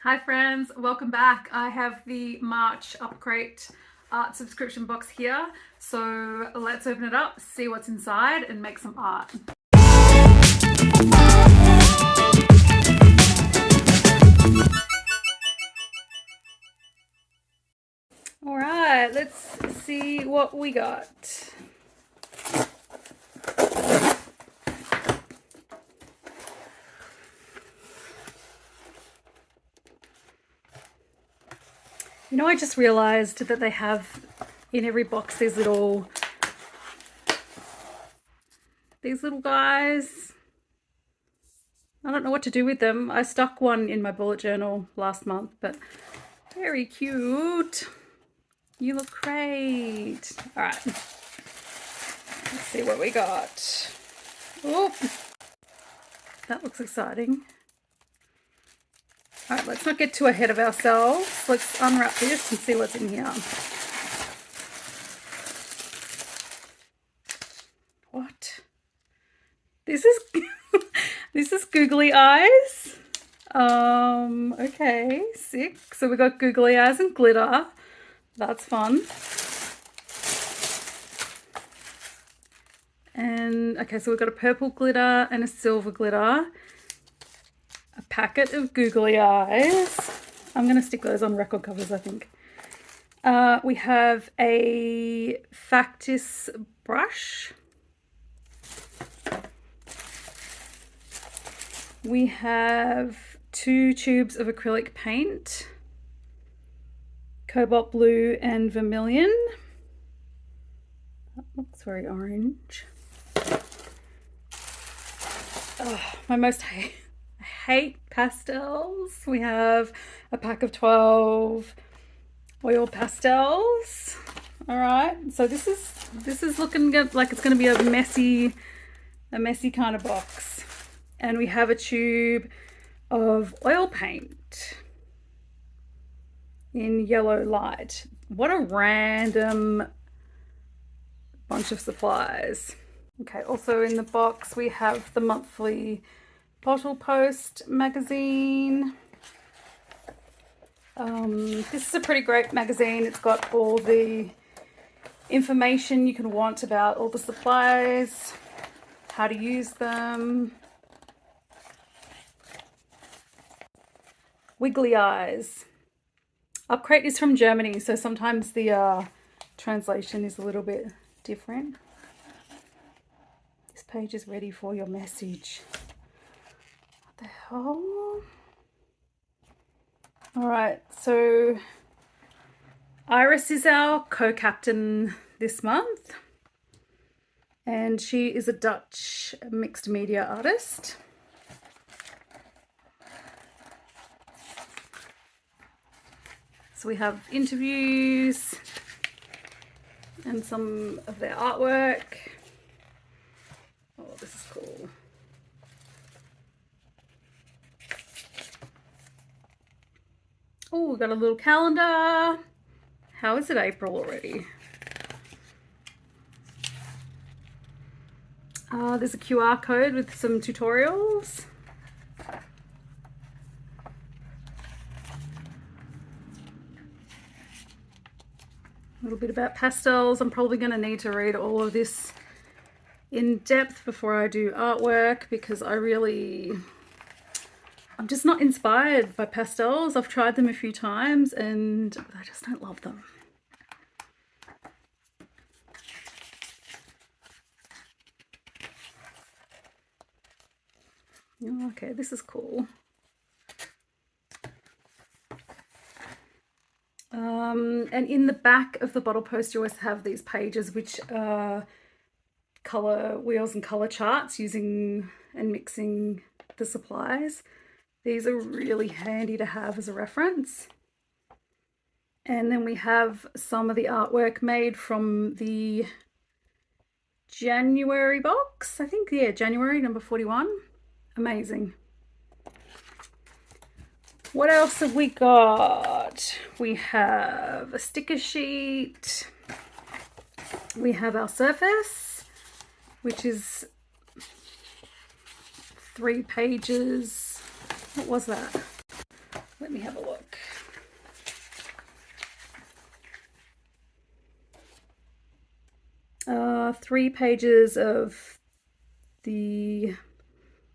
Hi friends, welcome back. I have the March Upcrate art subscription box here. So let's open it up, see what's inside and make some art. All right, let's see what we got. You know, I just realized that they have in every box these little guys. I don't know what to do with them. I stuck one in my bullet journal last month, but very cute. You look great. All right, let's see what we got. Oh, that looks exciting. All right, let's not get too ahead of ourselves. Let's unwrap this and see what's in here. What? This is this is googly eyes. Okay, sick. So we got googly eyes and glitter. That's fun. And okay, so we've got a purple glitter and a silver glitter. A packet of googly eyes. I'm going to stick those on record covers, I think. We have a Factis brush. We have 2 tubes of acrylic paint, cobalt blue and vermilion. That looks very orange. Oh, I hate pastels. We have a pack of 12 oil pastels. All right, so this is looking like it's going to be a messy kind of box. And we have a tube of oil paint in yellow light. What a random bunch of supplies. Okay, also in the box we have the monthly Bottle Post magazine. This is a pretty great magazine. It's got all the information you can want about all the supplies, how to use them. Wiggly eyes. Upcrate is from Germany, so sometimes the translation is a little bit different. This page is ready for your message. What the hell? All right, so Iris is our co-captain this month, and she is a Dutch mixed media artist. So we have interviews and some of their artwork. Oh, this is cool. Oh, we've got a little calendar. How is it April already? There's a QR code with some tutorials. A little bit about pastels. I'm probably going to need to read all of this in depth before I do artwork because I'm just not inspired by pastels. I've tried them a few times and I just don't love them. Okay, this is cool. And in the back of the bottle post, you always have these pages which are color wheels and color charts using and mixing the supplies. These are really handy to have as a reference. And then we have some of the artwork made from the January box. I think, yeah, January number 41. Amazing. What else have we got? We have a sticker sheet. We have our surface, which is 3 pages. What was that? Let me have 3 pages of the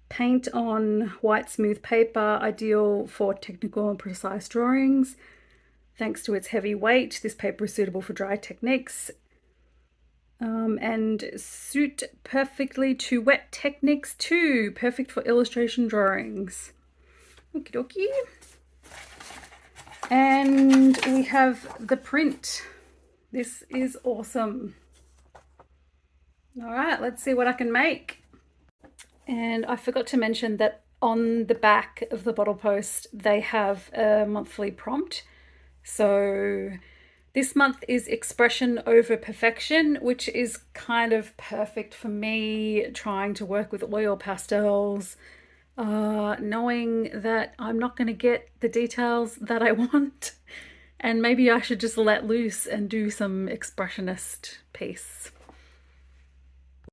paint on white smooth paper, ideal for technical and precise drawings. Thanks to its heavy weight, this paper is suitable for dry techniques and suit perfectly to wet techniques too. Perfect for illustration drawings. Okie dokie. And we have the print. This is awesome. All right, let's see what I can make. And I forgot to mention that on the back of the bottle post, they have a monthly prompt. So this month is expression over perfection, which is kind of perfect for me trying to work with oil pastels, knowing that I'm not going to get the details that I want, and maybe I should just let loose and do some expressionist piece.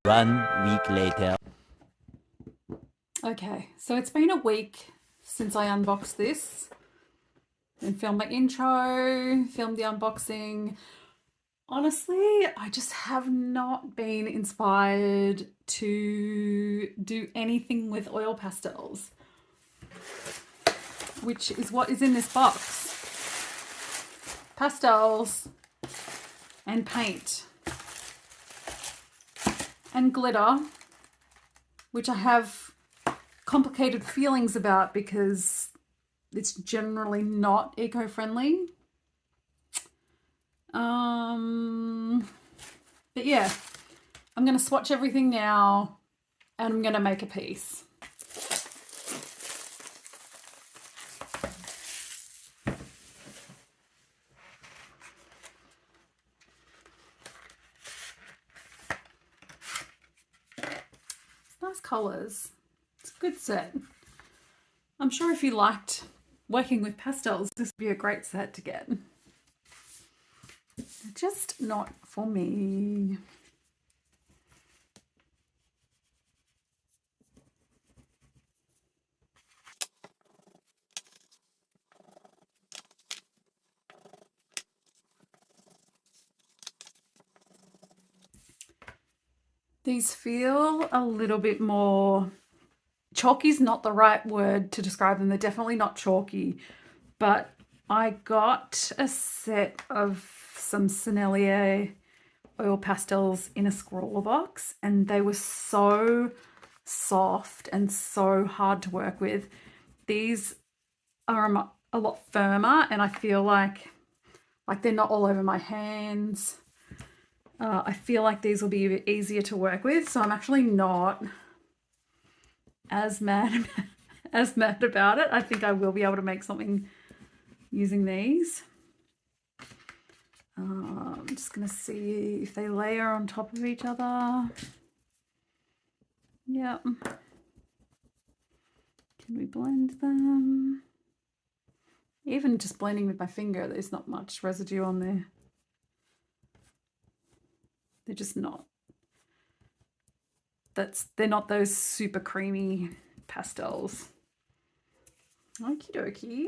1 week later. Okay, so it's been a week since I unboxed this and filmed my intro, filmed the unboxing. Honestly, I just have not been inspired to do anything with oil pastels, which is what is in this box. Pastels and paint and glitter, which I have complicated feelings about because it's generally not eco-friendly. But yeah, I'm going to swatch everything now and I'm going to make a piece. Nice colours. It's a good set. I'm sure if you liked working with pastels, this would be a great set to get. Just not for me. These feel a little bit more, chalky is not the right word to describe them. They're definitely not chalky, but I got a set of some Sennelier oil pastels in a scrawler box and they were so soft and so hard to work with. These are a lot firmer and I feel like they're not all over my hands. I feel like these will be a bit easier to work with, so I'm actually not as mad about it. I think I will be able to make something using these. I'm just going to see if they layer on top of each other. Yep. Can we blend them? Even just blending with my finger, there's not much residue on there. They're just not. They're not those super creamy pastels. Okie dokie.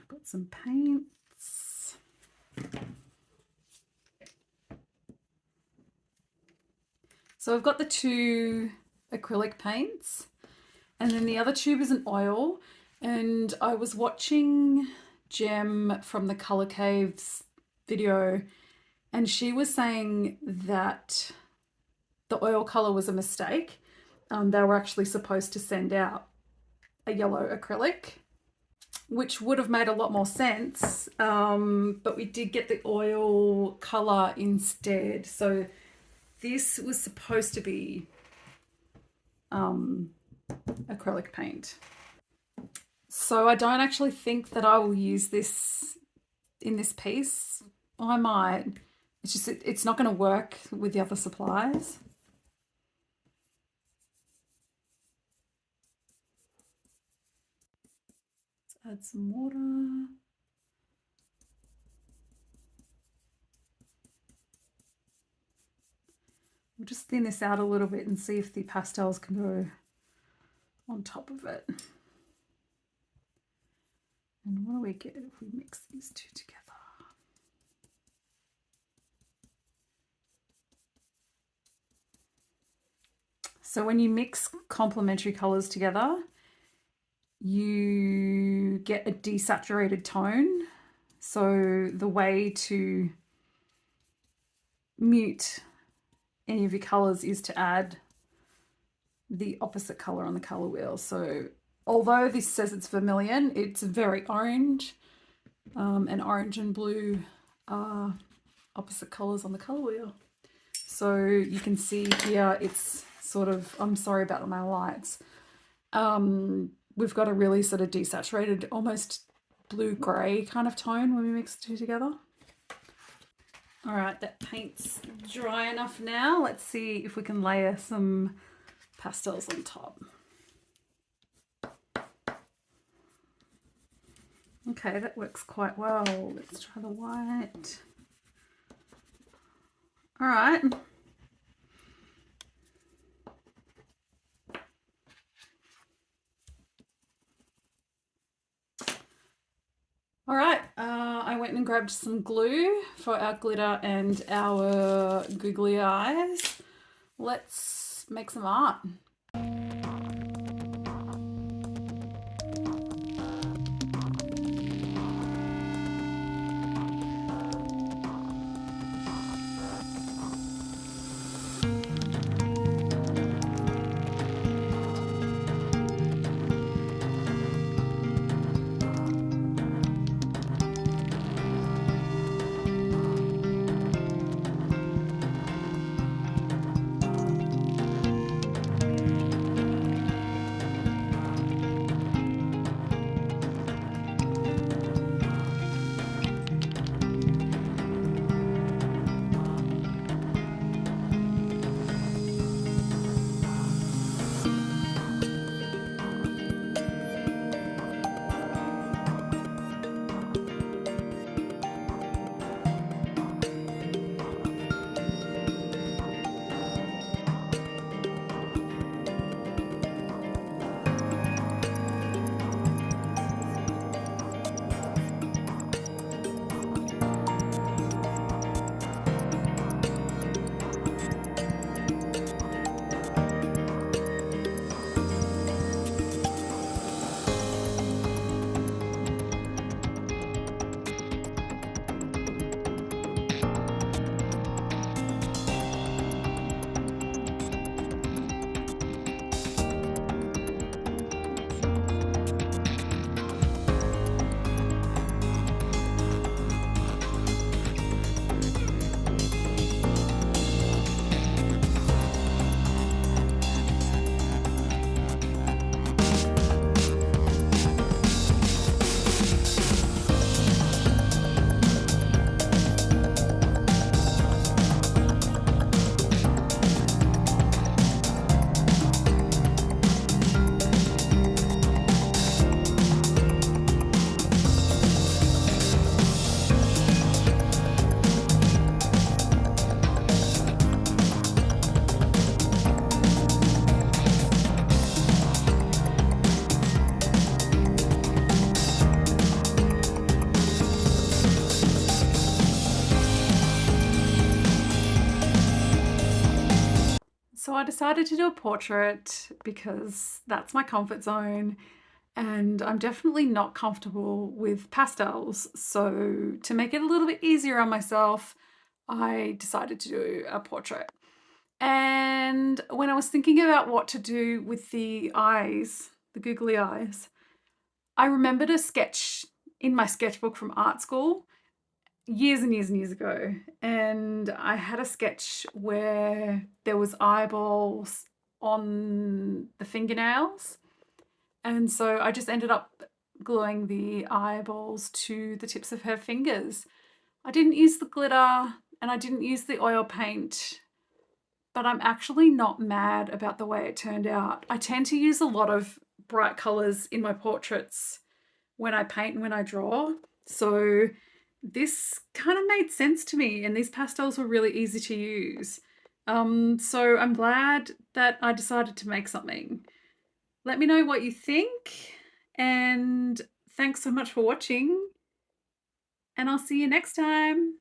Got some paints. So I've got the 2 acrylic paints and then the other tube is an oil, and I was watching Gem from the Colour Caves video and she was saying that the oil colour was a mistake. They were actually supposed to send out a yellow acrylic, which would have made a lot more sense, but we did get the oil colour instead. So this was supposed to be acrylic paint. So I don't actually think that I will use this in this piece. I might. It's just, it's not going to work with the other supplies. Let's add some water. We'll just thin this out a little bit and see if the pastels can go on top of it. And what do we get if we mix these 2 together? So when you mix complementary colours together, you get a desaturated tone. So the way to mute any of your colours is to add the opposite colour on the colour wheel. So although this says it's vermilion, it's very orange, and orange and blue are opposite colours on the colour wheel. So you can see here it's sort of, I'm sorry about my lights, we've got a really sort of desaturated, almost blue-grey kind of tone when we mix the two together. All right, that paint's dry enough now. Let's see if we can layer some pastels on top. Okay, that works quite well. Let's try the white. All right. All right, I went and grabbed some glue for our glitter and our googly eyes. Let's make some art. So I decided to do a portrait because that's my comfort zone and I'm definitely not comfortable with pastels. So to make it a little bit easier on myself, I decided to do a portrait. And when I was thinking about what to do with the eyes, the googly eyes, I remembered a sketch in my sketchbook from art school years and years and years ago, and I had a sketch where there was eyeballs on the fingernails, and so I just ended up gluing the eyeballs to the tips of her fingers. I didn't use the glitter and I didn't use the oil paint, but I'm actually not mad about the way it turned out. I tend to use a lot of bright colours in my portraits when I paint and when I draw, so this kind of made sense to me, and these pastels were really easy to use. So I'm glad that I decided to make something. Let me know what you think, and thanks so much for watching, and I'll see you next time.